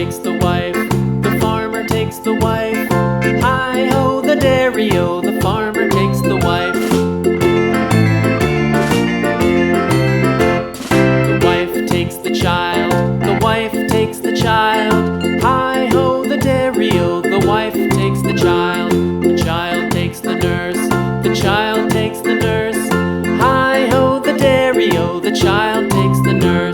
takes the wife, the farmer takes the wife. Hi-ho, the dairy-o, the farmer takes the wife. The wife takes the child, the wife takes the child. Hi-ho, the dairy-o, the wife takes the child. The child takes the nurse, the child takes the nurse. Hi-ho, the dairy-o, the child takes the nurse.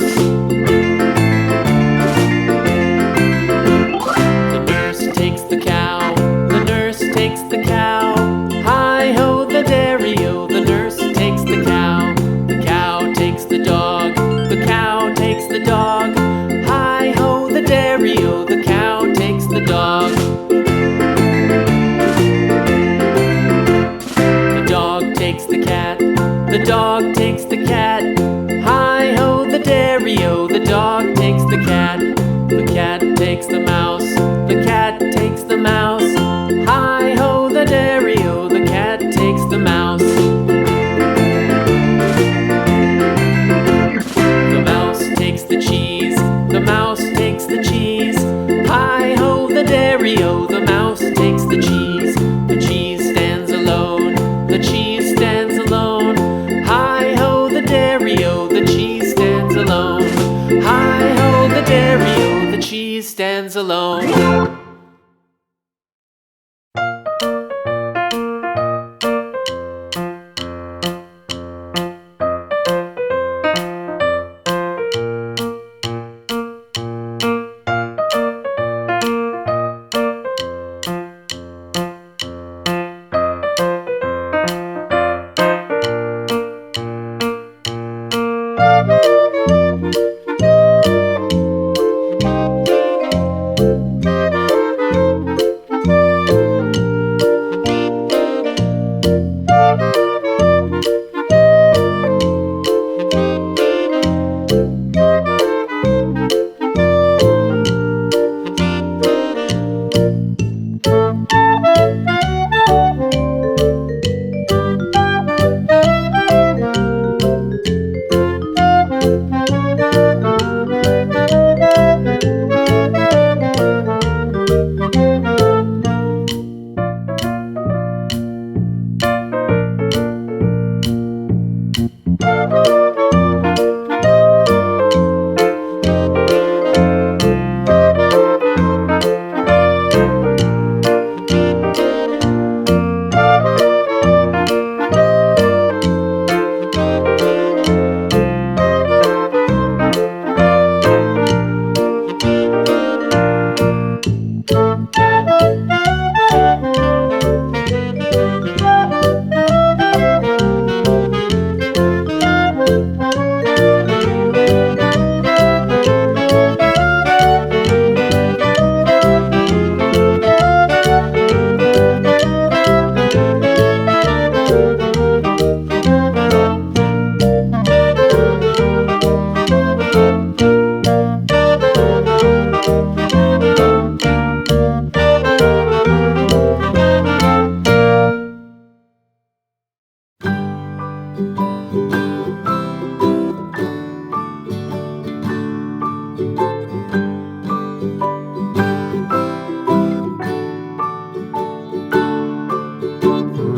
The nurse takes the cow, the nurse takes the cow. Hi-ho, the dairy-o, the nurse takes the cow. The cow takes the dog, the cow takes the dog. Hi-ho, the dairy-o, the cow takes the dog. The dog takes the cat, the dog takes the cat. Hi-ho, the dairy-o, the dog takes the cat. The cat takes the mouse, the cat takes the mouse. Hi-ho, the dairy-o, the cat takes the mouse. The mouse takes the cheese, the mouse takes the cheese. Hi-ho, the dairy-o, the mouse takes the cheese. The cheese stands alone, the cheese stands alone. Hi-ho, the dairy-o, the cheese stands alone. Hi-ho, the dairy-o, the cheese stands alone.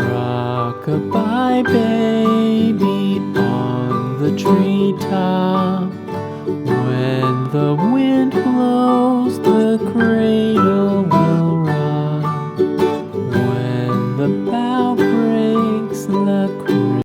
Rockabye baby on the treetop. When the wind blows